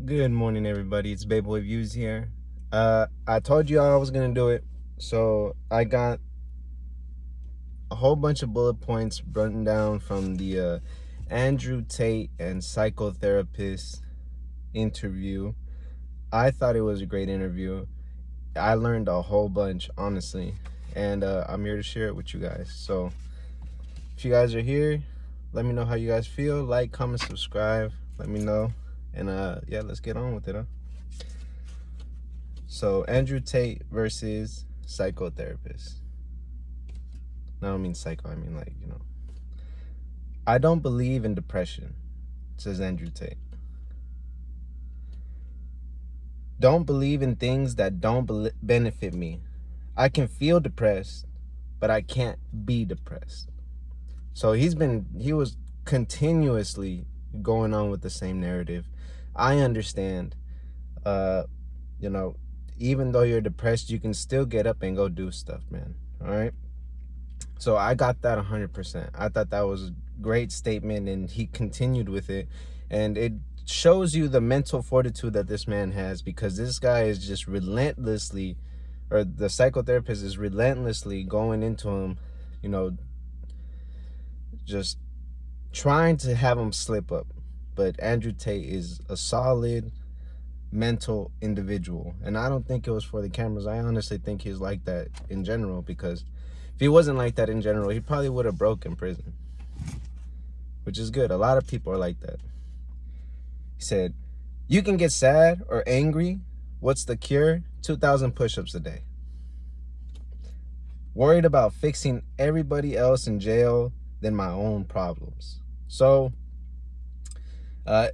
Good morning, everybody. It's Bayboyviews here. I told you I was gonna do it, so I got a whole bunch of bullet points written down from the Andrew Tate and psychotherapist interview. I thought it was a great interview. I learned a whole bunch, honestly, and I'm here to share it with you guys. So if you guys are here, let me know how you guys feel. Like, comment, subscribe. Let me know, and yeah, let's get on with it, huh? So Andrew Tate versus psychotherapist. No, I don't mean psycho, I mean I don't believe in depression, says Andrew Tate. Don't believe in things that don't benefit me. I can feel depressed, but I can't be depressed. So he was continuously going on with the same narrative. I understand, uh, you know, even though you're depressed, you can still get up and go do stuff, man. All right. So I got that 100%. I thought that was a great statement, and he continued with it. And it shows you the mental fortitude that this man has, because this guy is just relentlessly, or the psychotherapist is relentlessly going into him, you know, just trying to have him slip up. But Andrew Tate is a solid mental individual, and I don't think it was for the cameras. I honestly think he's like that in general, because if he wasn't like that in general, he probably would have broke in prison, which is good. A lot of people are like that. He said, you can get sad or angry. What's the cure? 2,000 push-ups a day. Worried about fixing everybody else in jail than my own problems. So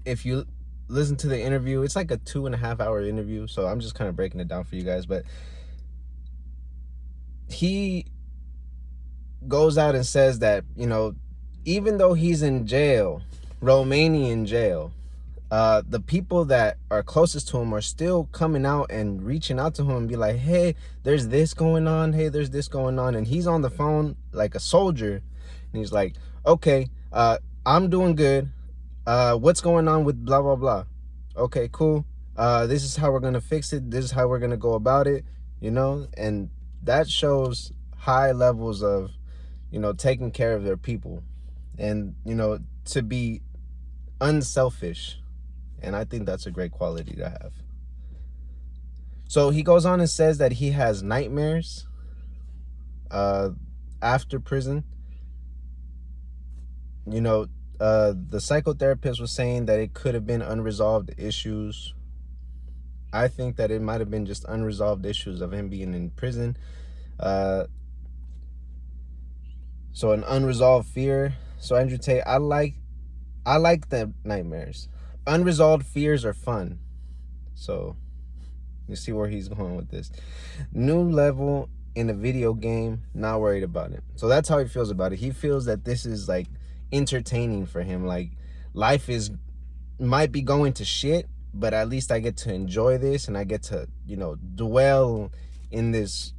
if you listen to the interview, it's like a 2.5-hour interview, so I'm just kind of breaking it down for you guys. But he goes out and says that, even though he's in jail, Romanian jail, the people that are closest to him are still coming out and reaching out to him and be like, hey, there's this going on. Hey, there's this going on. And he's on the phone like a soldier. And he's like, okay, I'm doing good. What's going on with blah, blah, blah? Okay, cool. This is how we're going to fix it. This is how we're going to go about it, and that shows high levels of, taking care of their people, and, to be unselfish. And I think that's a great quality to have. So he goes on and says that he has nightmares after prison. The psychotherapist was saying that it could have been unresolved issues. I think that it might have been just unresolved issues of him being in prison. So an unresolved fear. So Andrew Tate, I like the nightmares. Unresolved fears are fun. So you see where he's going with this. New level in a video game, not worried about it. So that's how he feels about it. He feels that this is like entertaining for him. Like, life might be going to shit, but at least I get to enjoy this, and I get to, dwell in this,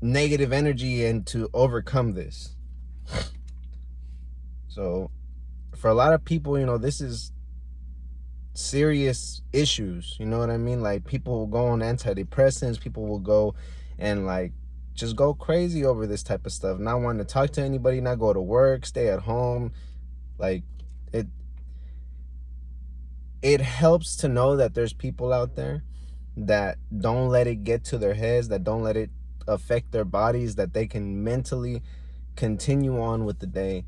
negative energy, and to overcome this. So for a lot of people, this is serious issues, you know what I mean? Like, people will go on antidepressants, people will go and like just go crazy over this type of stuff, not wanting to talk to anybody, not go to work, stay at home. Like, it helps to know that there's people out there that don't let it get to their heads, that don't let it affect their bodies, that they can mentally continue on with the day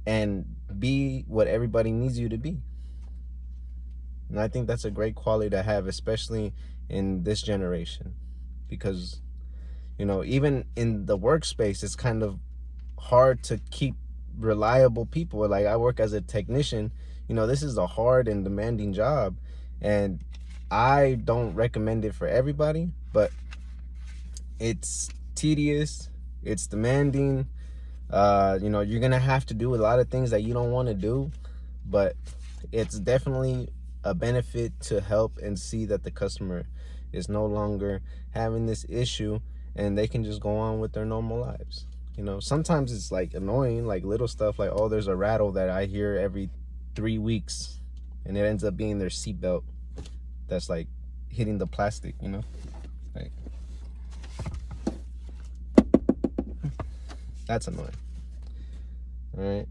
and be what everybody needs you to be. And I think that's a great quality to have, especially in this generation, because, even in the workspace, it's kind of hard to keep reliable people. Like, I work as a technician. This is a hard and demanding job, and I don't recommend it for everybody, but it's tedious, it's demanding. You're gonna have to do a lot of things that you don't want to do, but it's definitely a benefit to help and see that the customer is no longer having this issue, and they can just go on with their normal lives. You know, sometimes it's like annoying, like little stuff like, oh, there's a rattle that I hear every 3 weeks, and it ends up being their seatbelt that's like hitting the plastic, you know? Like, that's annoying. All right.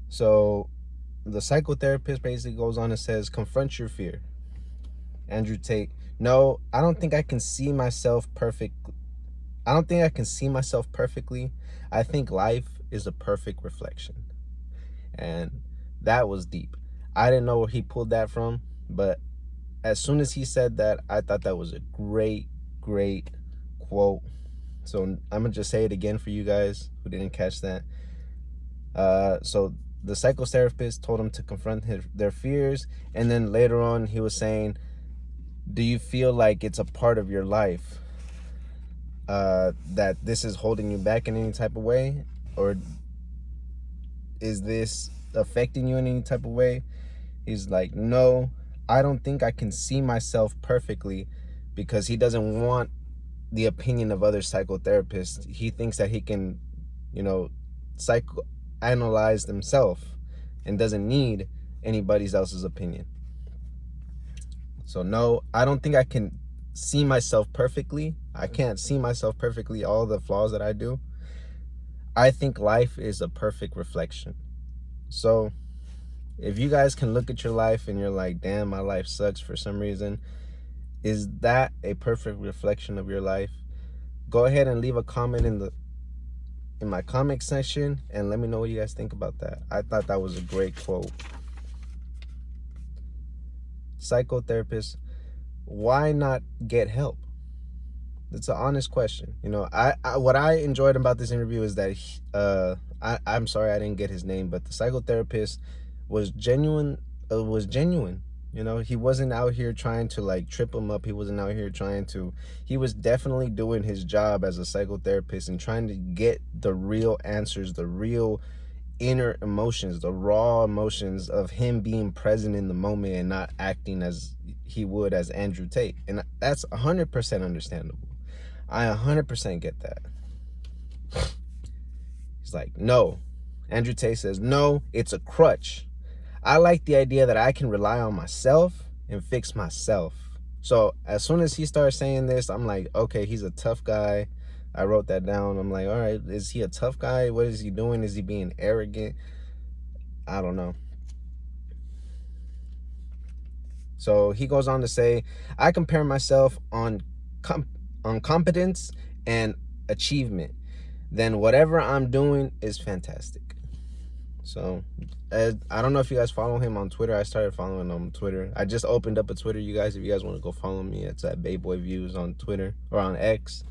So the psychotherapist basically goes on and says, confront your fear. Andrew Tate, no, I don't think I can see myself perfect. I don't think I can see myself perfectly. I think life is a perfect reflection. And that was deep. I didn't know where he pulled that from, but as soon as he said that, I thought that was a great, great quote. So I'm gonna just say it again for you guys who didn't catch that. So the psychotherapist told him to confront their fears, and then later on he was saying, do you feel like it's a part of your life that this is holding you back in any type of way, or is this affecting you in any type of way? He's like, no, I don't think I can see myself perfectly, because he doesn't want the opinion of other psychotherapists. He thinks that he can, you know, psychoanalyze himself and doesn't need anybody else's opinion. So no, I don't think I can see myself perfectly. I can't see myself perfectly, all the flaws that I do. I think life is a perfect reflection. So if you guys can look at your life and you're like, damn, my life sucks for some reason, is that a perfect reflection of your life? Go ahead and leave a comment in my comment section and let me know what you guys think about that. I thought that was a great quote. Psychotherapist, why not get help? It's an honest question. You know, I what I enjoyed about this interview is that I'm sorry I didn't get his name, but the psychotherapist was genuine. You know, he wasn't out here trying to like trip him up. He wasn't out here trying to. He was definitely doing his job as a psychotherapist and trying to get the real answers, the real inner emotions, the raw emotions of him being present in the moment and not acting as he would as Andrew Tate. And that's 100% understandable. I 100% get that. He's like, no. Andrew Tate says, no, it's a crutch. I like the idea that I can rely on myself and fix myself. So as soon as he started saying this, I'm like, okay, he's a tough guy. I wrote that down. I'm like, all right, is he a tough guy? What is he doing? Is he being arrogant? I don't know. So he goes on to say, I compare myself on competence and achievement. Then whatever I'm doing is fantastic. So I don't know if you guys follow him on Twitter. I started following him on Twitter. I just opened up a Twitter, you guys. If you guys want to go follow me, it's at Bayboyviews on Twitter or on X.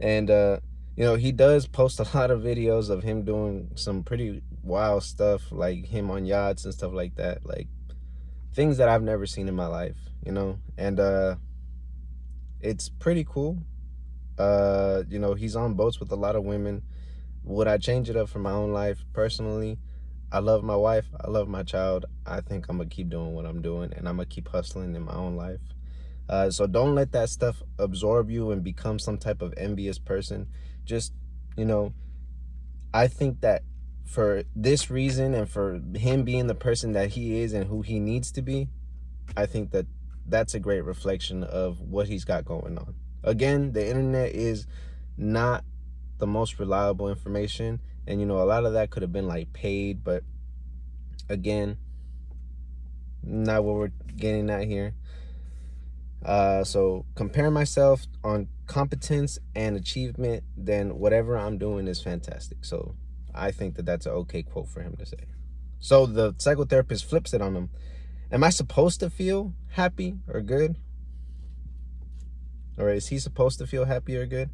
And you know, he does post a lot of videos of him doing some pretty wild stuff, like him on yachts and stuff like that, like things that I've never seen in my life, you know. And it's pretty cool. You know, he's on boats with a lot of women. Would I change it up for my own life? Personally, I love my wife. I love my child. I think I'm going to keep doing what I'm doing, and I'm going to keep hustling in my own life. So don't let that stuff absorb you and become some type of envious person. Just, you know, I think that for this reason and for him being the person that he is and who he needs to be, I think that that's a great reflection of what he's got going on. Again, the internet is not the most reliable information, and you know, a lot of that could have been like paid, but again, not what we're getting at here. So compare myself on competence and achievement, then whatever I'm doing is fantastic. So I think that that's an okay quote for him to say. So the psychotherapist flips it on him. Am I supposed to feel happy or good? Or is he supposed to feel happy or good?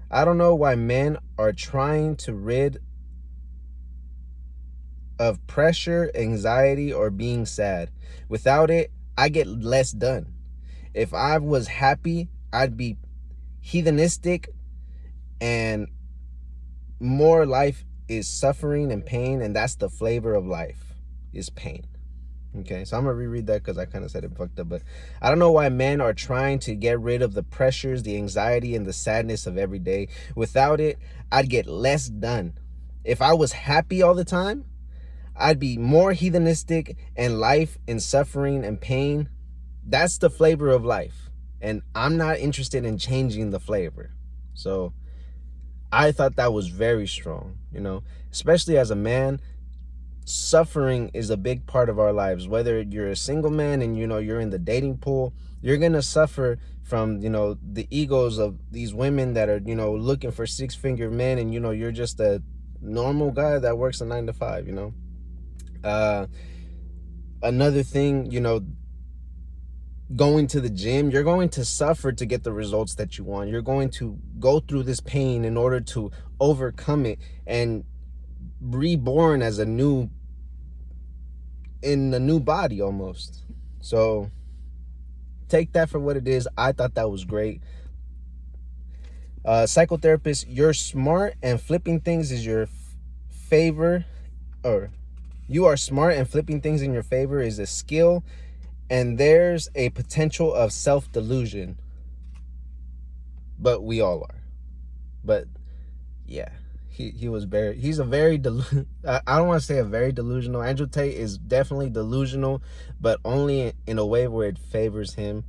I don't know why men are trying to rid of pressure, anxiety, or being sad. Without it, I get less done. If I was happy, I'd be heathenistic, and more life is suffering and pain, and that's the flavor of life, is pain. Okay, so I'm gonna reread that because I kind of said it fucked up. But I don't know why men are trying to get rid of the pressures, the anxiety, and the sadness of every day. Without it, I'd get less done. If I was happy all the time, I'd be more hedonistic, and life and suffering and pain, that's the flavor of life. And I'm not interested in changing the flavor. So I thought that was very strong, especially as a man. Suffering is a big part of our lives. Whether you're a single man and you're in the dating pool, you're gonna suffer from the egos of these women that are looking for six-finger men, and you're just a normal guy that works a 9 to 5. Another thing, going to the gym, you're going to suffer to get the results that you want. You're going to go through this pain in order to overcome it and reborn as in a new body almost. So take that for what it is. I thought that was great. Psychotherapist, you're smart and flipping things is your favor, or you are smart and flipping things in your favor is a skill, and there's a potential of self-delusion, but we all are. But yeah, he's a very I don't want to say a very delusional. Andrew Tate is definitely delusional, but only in a way where it favors him.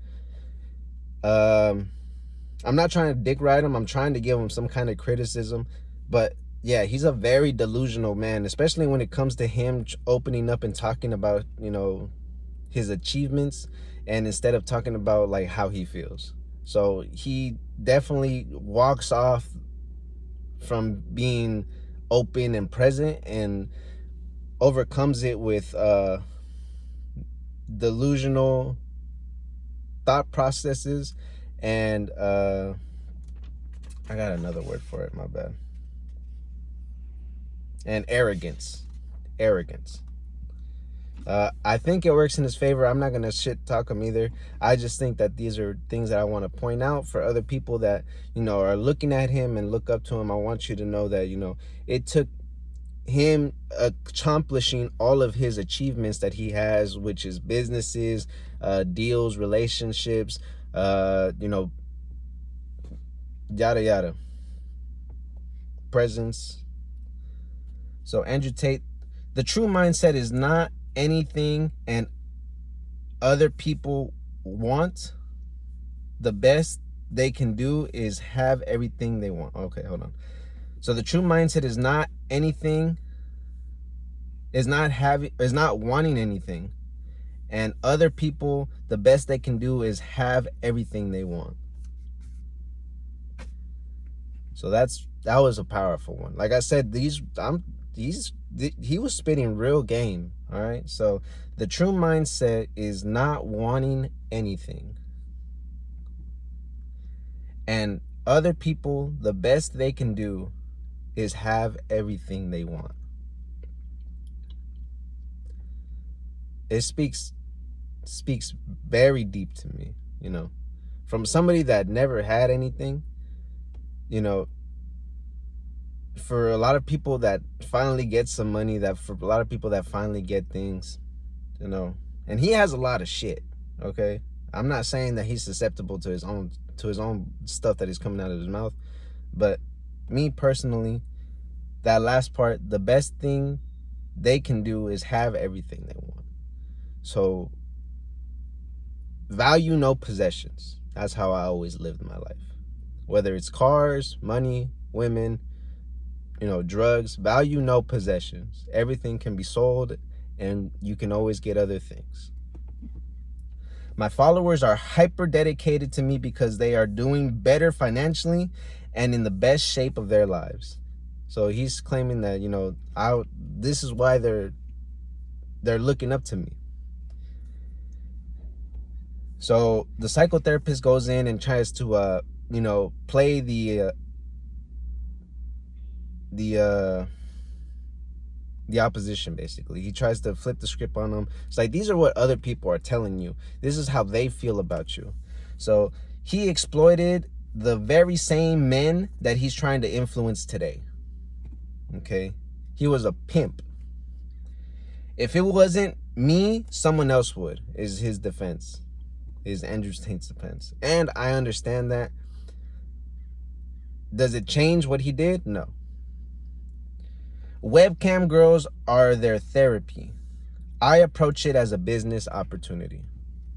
I'm not trying to dick ride him. I'm trying to give him some kind of criticism, but yeah, he's a very delusional man, especially when it comes to him opening up and talking about his achievements, and instead of talking about like how he feels. So he definitely walks off from being open and present and overcomes it with delusional thought processes, and I got another word for it, my bad. And arrogance. I think it works in his favor. I'm not gonna shit talk him either. I just think that these are things that I want to point out for other people that are looking at him and look up to him. I want you to know that it took him accomplishing all of his achievements that he has, which is businesses, deals, relationships, yada yada, presence. So Andrew Tate, the true mindset is not anything and other people want. The best they can do is have everything they want. Okay, hold on. So the true mindset is not anything, is not wanting anything, and other people, the best they can do is have everything they want. So that was a powerful one. Like I said, he was spitting real game. All right. So the true mindset is not wanting anything, and other people, the best they can do is have everything they want. It speaks very deep to me, from somebody that never had anything. For a lot of people that finally get some money, that for a lot of people that finally get things, and he has a lot of shit. Okay, I'm not saying that he's susceptible to his own stuff that is coming out of his mouth, but me personally, that last part, the best thing they can do is have everything they want. So value no possessions. That's how I always lived my life. Whether it's cars, money, women, drugs, value no possessions. Everything can be sold, and you can always get other things. My followers are hyper dedicated to me because they are doing better financially and in the best shape of their lives. So he's claiming that, this is why they're looking up to me. So the psychotherapist goes in and tries to play the opposition. Basically, he tries to flip the script on them. It's like, these are what other people are telling you. This is how they feel about you. So he exploited the very same men that he's trying to influence today. Okay, he was a pimp. If it wasn't me, someone else would, is his defense, is Andrew Tate's defense. And I understand that. Does it change what he did? No. Webcam girls are their therapy. I approach it as a business opportunity.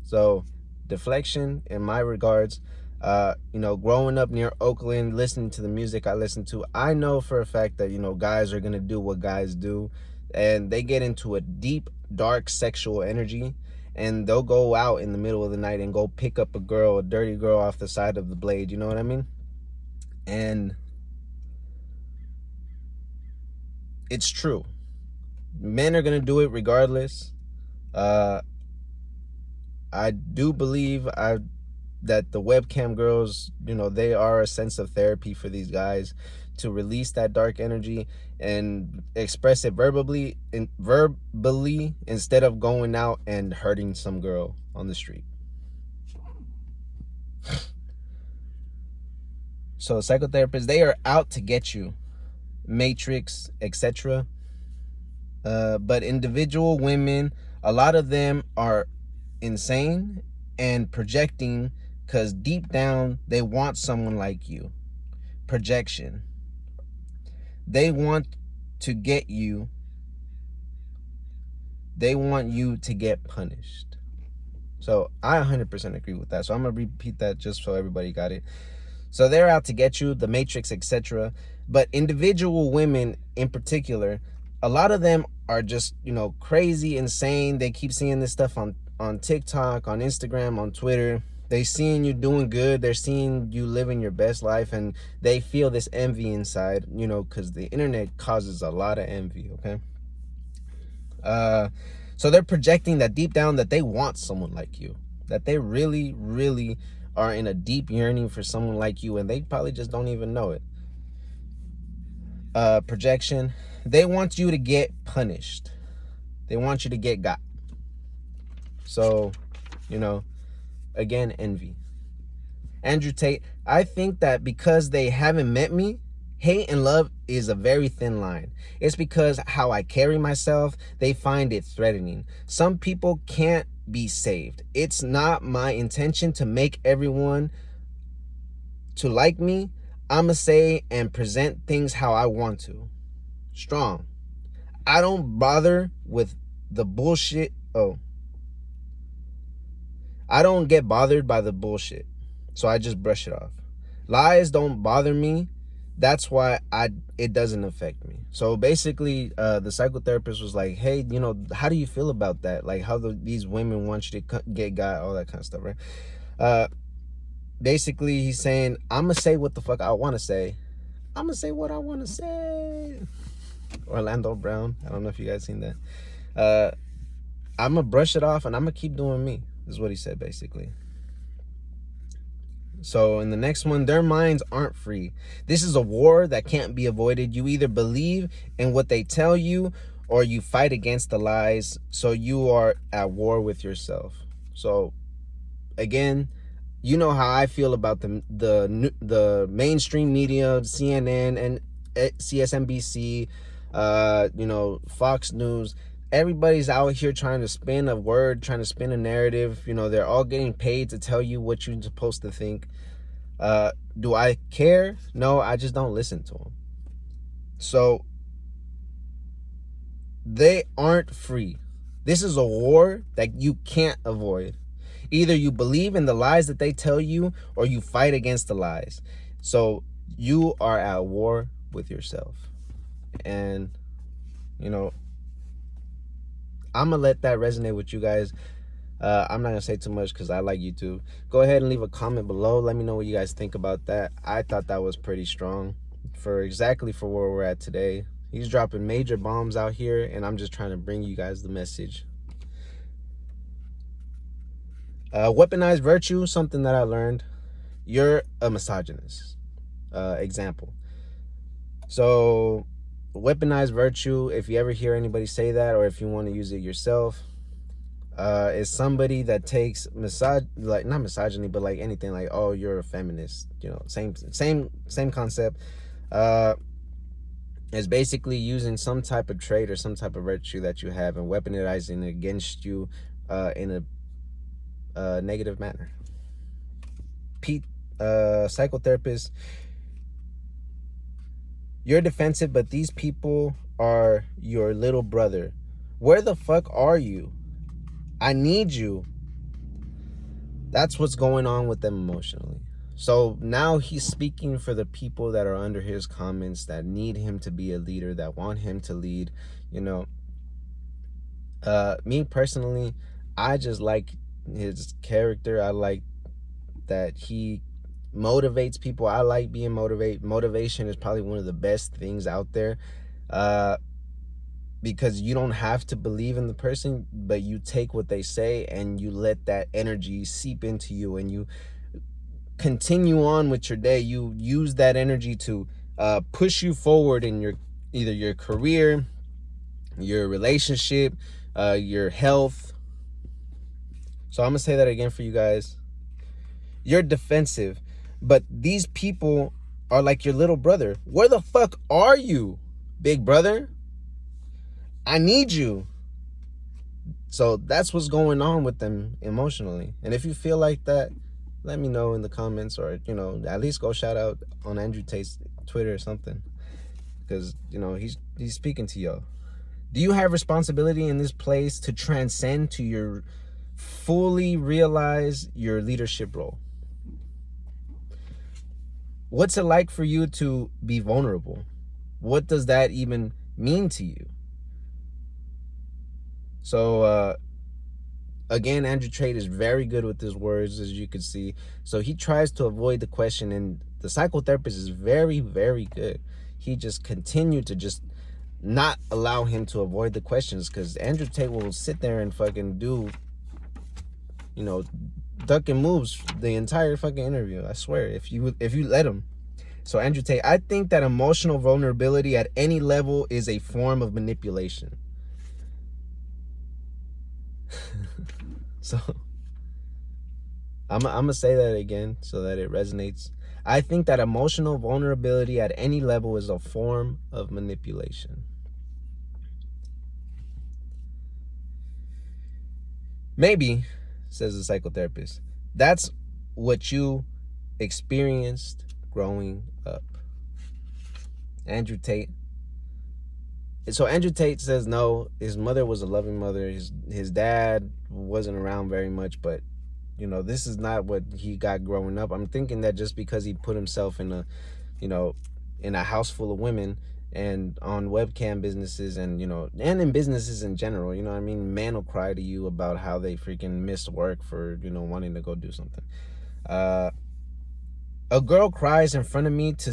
So, deflection in my regards. Growing up near Oakland, listening to the music I listen to, I know for a fact that, guys are going to do what guys do, and they get into a deep, dark sexual energy, and they'll go out in the middle of the night and go pick up a dirty girl off the side of the blade, you know what I mean? And it's true. Men are going to do it regardless. I do believe that the webcam girls, they are a sense of therapy for these guys to release that dark energy and express it verbally instead of going out and hurting some girl on the street. So psychotherapists, they are out to get you, Matrix, etc. But individual women, a lot of them are insane and projecting because deep down they want someone like you. Projection. They want to get you. They want you to get punished. So I 100% agree with that. So I'm going to repeat that just so everybody got it. So they're out to get you, the Matrix, etc. But individual women in particular, a lot of them are just, crazy, insane. They keep seeing this stuff on TikTok, on Instagram, on Twitter. They seeing you doing good. They're seeing you living your best life, and they feel this envy inside, because the internet causes a lot of envy, okay? So they're projecting that deep down that they want someone like you, that they really, really are in a deep yearning for someone like you, and they probably just don't even know it. Projection. They want you to get punished. They want you to get got. So, again, envy. Andrew Tate, I think that because they haven't met me, hate and love is a very thin line. It's because how I carry myself, they find it threatening. Some people can't be saved. It's not my intention to make everyone to like me. I'ma say and present things how I want to. Strong. I don't bother with the bullshit. I don't get bothered by the bullshit. So I just brush it off. Lies don't bother me. That's why it doesn't affect me. So basically, the psychotherapist was like, hey, how do you feel about that? Like how these women want you to get got, all that kind of stuff, right? Basically, he's saying, I'm going to say what the fuck I want to say. I'm going to say what I want to say. Orlando Brown. I don't know if you guys seen that. I'm going to brush it off and I'm going to keep doing me, is what he said, basically. So in the next one, their minds aren't free. This is a war that can't be avoided. You either believe in what they tell you or you fight against the lies. So you are at war with yourself. So again, you know how I feel about the mainstream media, CNN and CSNBC, Fox News. Everybody's out here trying to spin a word, trying to spin a narrative. They're all getting paid to tell you what you're supposed to think. Do I care? No, I just don't listen to them. So they aren't free. This is a war that you can't avoid. Either you believe in the lies that they tell you or you fight against the lies. So you are at war with yourself. And, I'm going to let that resonate with you guys. I'm not going to say too much because I like YouTube. Go ahead and leave a comment below. Let me know what you guys think about that. I thought that was pretty strong for where we're at today. He's dropping major bombs out here, and I'm just trying to bring you guys the message. Weaponized virtue, something that I learned. You're a misogynist. Example. So weaponized virtue, if you ever hear anybody say that, or if you want to use it yourself, is somebody that takes not misogyny, but like anything, like, oh, you're a feminist, same concept. is basically using some type of trait or some type of virtue that you have and weaponizing it against you in a negative manner. Pete, psychotherapist, you're defensive, but these people are your little brother. Where the fuck are you? I need you. That's what's going on with them emotionally. So now he's speaking for the people that are under his comments that need him to be a leader, that want him to lead. You know, me personally, I just like his character. I like that he motivates people. I like being motivated. Motivation is probably one of the best things out there. Because you don't have to believe in the person, but you take what they say and you let that energy seep into you, and you continue on with your day. You use that energy to push you forward in your either your career, your relationship, your health. So I'm gonna say that again for you guys. You're defensive, but these people are like your little brother. Where the fuck are you, big brother? I need you. So that's what's going on with them emotionally. And if you feel like that, let me know in the comments, or, you know, at least go shout out on Andrew Tate's Twitter or something. Because, you know, he's speaking to y'all. Do you have responsibility in this place to transcend to your fully realize your leadership role? What's it like for you to be vulnerable? What does that even mean to you? So, again, Andrew Tate is very good with his words, as you can see. So he tries to avoid the question, and the psychotherapist is very, very good. He just continued to just not allow him to avoid the questions, because Andrew Tate will sit there and fucking do, you know, duck and moves the entire fucking interview. I swear, if you let him. So Andrew Tate, I think that emotional vulnerability at any level is a form of manipulation. So I'm gonna say that again so that it resonates. I think that emotional vulnerability at any level is a form of manipulation. Maybe, says the psychotherapist, that's what you experienced growing up. Andrew Tate. So Andrew Tate says no, his mother was a loving mother. His dad wasn't around very much, but, you know, this is not what he got growing up. I'm thinking that just because he put himself in a, you know, in a house full of women and on webcam businesses and, you know, and in businesses in general, you know what I mean? Men will cry to you about how they freaking missed work for, you know, wanting to go do something. A girl cries in front of me to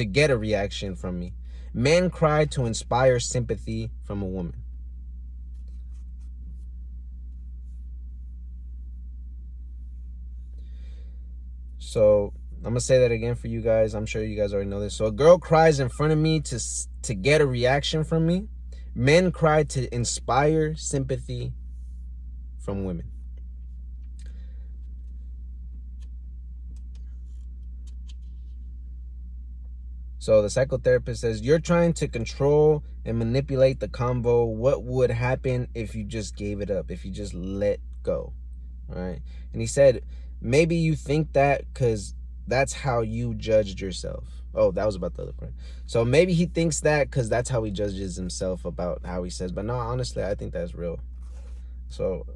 get a reaction from me. Men cry to inspire sympathy from a woman. So I'm gonna say that again for you guys. I'm sure you guys already know this. So a girl cries in front of me to get a reaction from me. Men cry to inspire sympathy from women. So the psychotherapist says, you're trying to control and manipulate the convo. What would happen if you just gave it up, if you just let go? All right. And he said, maybe you think that because that's how you judged yourself. Oh, that was about the other part. So maybe he thinks that because that's how he judges himself about how he says. But no, honestly, I think that's real. So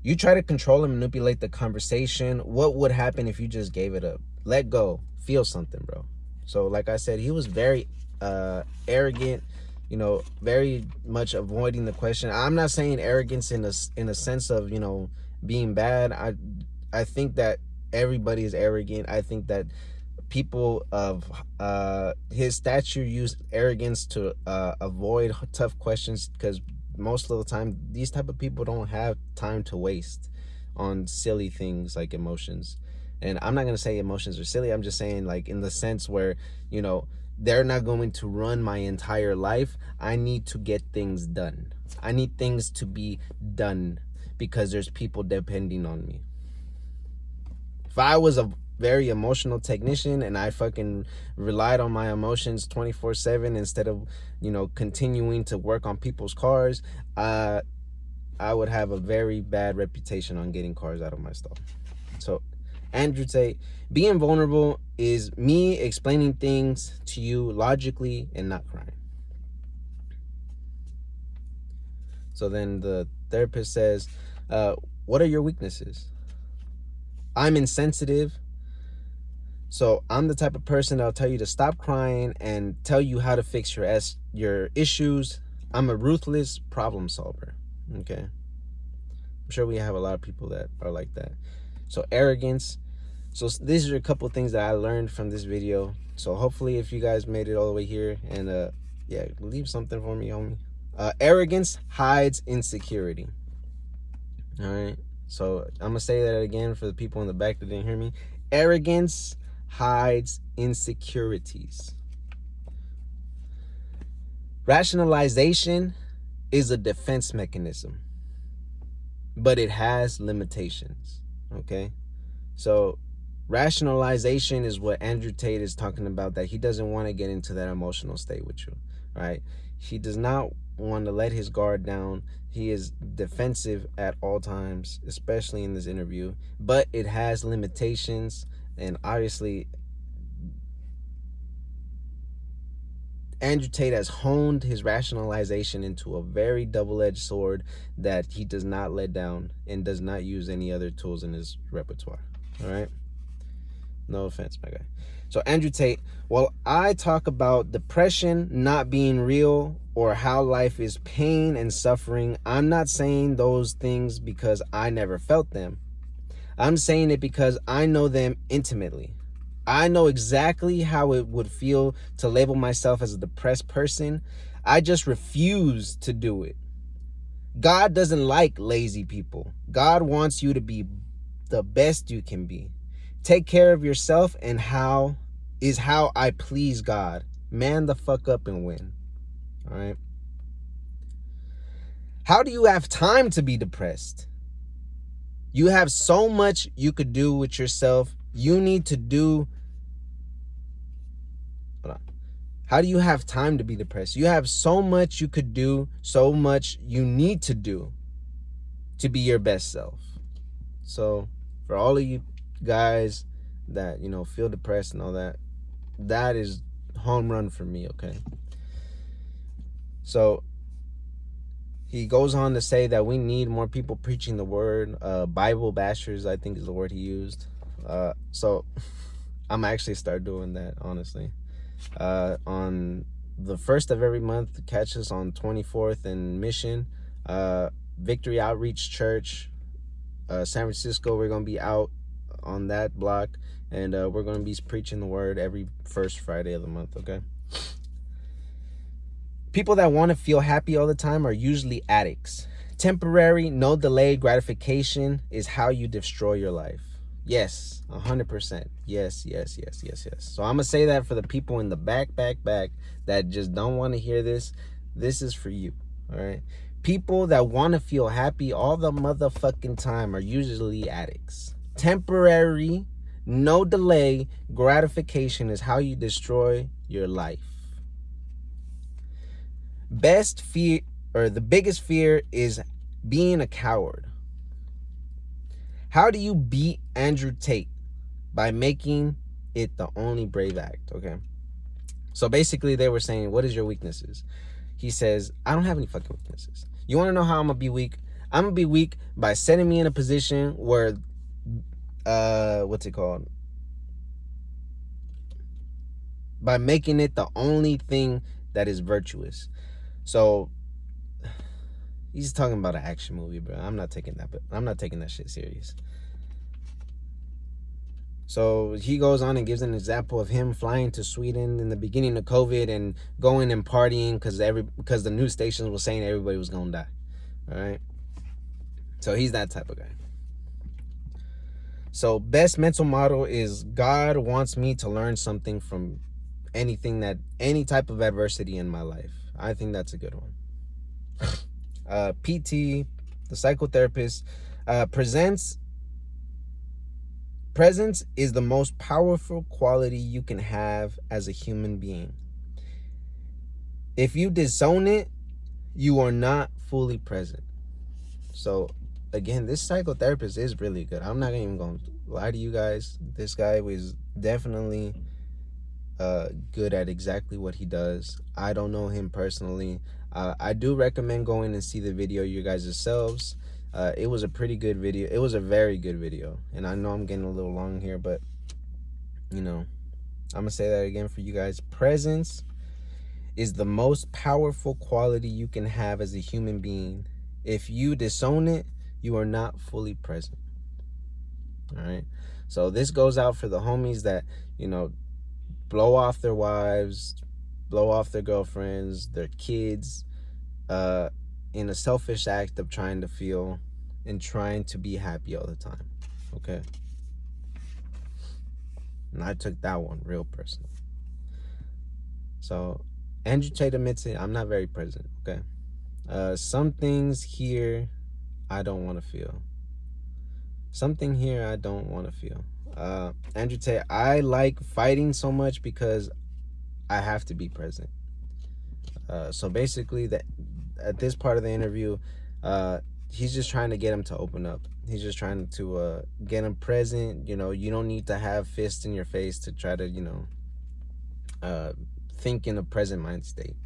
you try to control and manipulate the conversation. What would happen if you just gave it up? Let go. Feel something, bro. So like I said, he was very arrogant, you know, very much avoiding the question. I'm not saying arrogance in a sense of, you know, being bad. I think that everybody is arrogant. I think that people of his stature use arrogance to avoid tough questions, because most of the time these type of people don't have time to waste on silly things like emotions. And I'm not going to say emotions are silly. I'm just saying, like, in the sense where, you know, they're not going to run my entire life. I need to get things done. I need things to be done because there's people depending on me. If I was very emotional technician and I fucking relied on my emotions 24/7 instead of, continuing to work on people's cars, I would have a very bad reputation on getting cars out of my stall. So Andrew Tate, being vulnerable is me explaining things to you logically and not crying. So then the therapist says, what are your weaknesses? I'm insensitive. So I'm the type of person that'll tell you to stop crying and tell you how to fix your issues. I'm a ruthless problem solver. Okay. I'm sure we have a lot of people that are like that. So arrogance. So these are a couple things that I learned from this video. So hopefully if you guys made it all the way here and yeah, leave something for me, homie. Arrogance hides insecurity. All right. So I'm gonna say that again for the people in the back that didn't hear me. Arrogance hides insecurities. Rationalization is a defense mechanism, but it has limitations. Okay. So rationalization is what Andrew Tate is talking about, that he doesn't want to get into that emotional state with you, right? He does not want to let his guard down. He is defensive at all times, especially in this interview, but it has limitations. And obviously, Andrew Tate has honed his rationalization into a very double-edged sword that he does not let down and does not use any other tools in his repertoire. All right? No offense, my guy. So Andrew Tate, while I talk about depression not being real or how life is pain and suffering, I'm not saying those things because I never felt them. I'm saying it because I know them intimately. I know exactly how it would feel to label myself as a depressed person. I just refuse to do it. God doesn't like lazy people. God wants you to be the best you can be. Take care of yourself, and how I please God. Man the fuck up and win. All right. How do you have time to be depressed? You have so much you could do with yourself. You need to do. Hold on. How do you have time to be depressed? You have so much you could do, so much you need to do to be your best self. So for all of you guys that, feel depressed and all that, that is home run for me, okay? So he goes on to say that we need more people preaching the word. Bible bashers, I think is the word he used. So I'm actually start doing that, honestly. On the 1st of every month, catch us on 24th and Mission, Victory Outreach Church, San Francisco. We're going to be out on that block, and we're going to be preaching the word every first Friday of the month, okay? People that want to feel happy all the time are usually addicts. Temporary, no delay gratification is how you destroy your life. Yes, 100%. Yes. So I'm going to say that for the people in the back that just don't want to hear this. This is for you, all right? People that want to feel happy all the motherfucking time are usually addicts. Temporary, no delay gratification is how you destroy your life. The biggest fear is being a coward. How do you beat Andrew Tate? By making it the only brave act, okay? So basically they were saying, what is your weaknesses? He says, I don't have any fucking weaknesses. You want to know how I'm going to be weak? I'm going to be weak by setting me in a position where, what's it called? By making it the only thing that is virtuous. So he's talking about an action movie, bro. I'm not taking that shit serious. So he goes on and gives an example of him flying to Sweden in the beginning of COVID and going and partying because the news stations were saying everybody was gonna die. All right. So he's that type of guy. So best mental model is God wants me to learn something from any type of adversity in my life. I think that's a good one. PT, the psychotherapist, presents Presence is the most powerful quality you can have as a human being. If you disown it, you are not fully present. So again, this psychotherapist is really good. I'm not even going to lie to you guys. This guy was definitely good at exactly what he does. I don't know him personally. I do recommend going and see the video you guys yourselves. It was a pretty good video. It was a very good video. And I know I'm getting a little long here, but you know, I'm gonna say that again for you guys. Presence is the most powerful quality you can have as a human being. If you disown it, you are not fully present. All right. So this goes out for the homies that, you know, blow off their wives, blow off their girlfriends, their kids, in a selfish act of trying to feel and trying to be happy all the time. Okay. And I took that one real personal. So Andrew Tate admits it, I'm not very present. Okay. Some things here I don't want to feel. Something here I don't want to feel. Andrew Tate, I like fighting so much because I have to be present. So basically, that at this part of the interview, he's just trying to get him to open up. He's just trying to get him present. You know, you don't need to have fists in your face to try to, you know, think in a present mind state.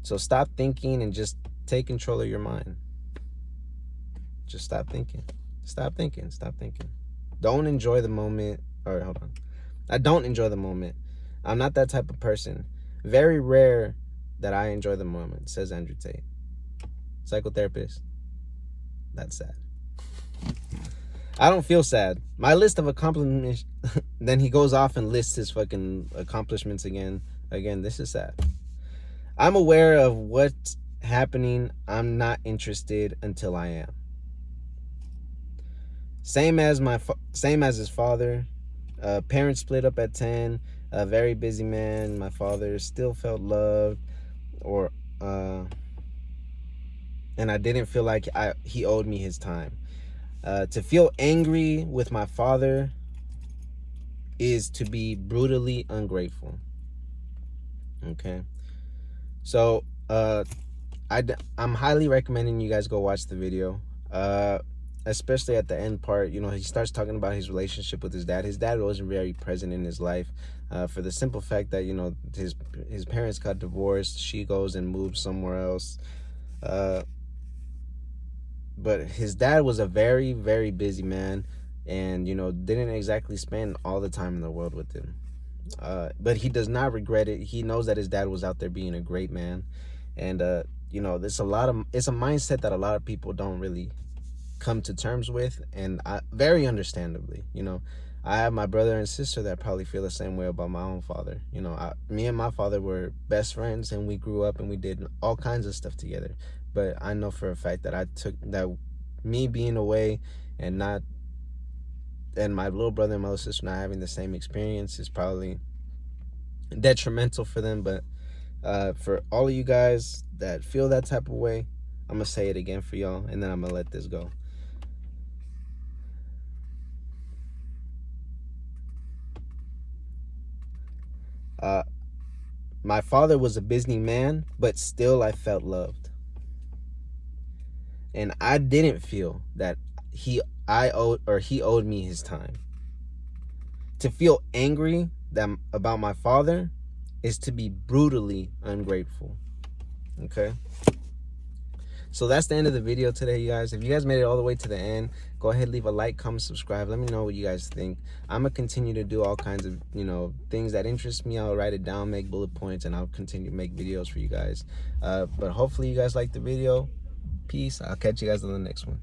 So stop thinking and just take control of your mind. Just stop thinking. Stop thinking. Stop thinking. Don't enjoy the moment. Or hold on. I don't enjoy the moment. I'm not that type of person. Very rare that I enjoy the moment, says Andrew Tate. Psychotherapist. That's sad. I don't feel sad. My list of accomplishments, then he goes off and lists his fucking accomplishments again. Again, this is sad. I'm aware of what's happening. I'm not interested until I am. Same as his father. Parents split up at 10. A very busy man. My father still felt loved, and I didn't feel like he owed me his time. To feel angry with my father is to be brutally ungrateful. Okay, so I'm highly recommending you guys go watch the video. Especially at the end part, you know, he starts talking about his relationship with his dad. His dad wasn't very present in his life, for the simple fact that, you know, his parents got divorced. She goes and moves somewhere else. But his dad was a very, very busy man, and, you know, didn't exactly spend all the time in the world with him. But he does not regret it. He knows that his dad was out there being a great man, and you know, it's a mindset that a lot of people don't really come to terms with, and very understandably, you know, I have my brother and sister that probably feel the same way about my own father. You know, me and my father were best friends, and we grew up and we did all kinds of stuff together. But I know for a fact that me being away and my little brother and my little sister not having the same experience is probably detrimental for them. But for all of you guys that feel that type of way, I'm gonna say it again for y'all, and then I'm gonna let this go. My father was a busy man, but still I felt loved. And I didn't feel that he owed me his time. To feel angry about my father is to be brutally ungrateful. Okay? So that's the end of the video today, you guys. If you guys made it all the way to the end, go ahead, leave a like, comment, subscribe. Let me know what you guys think. I'm going to continue to do all kinds of, you know, things that interest me. I'll write it down, make bullet points, and I'll continue to make videos for you guys. But hopefully you guys liked the video. Peace. I'll catch you guys on the next one.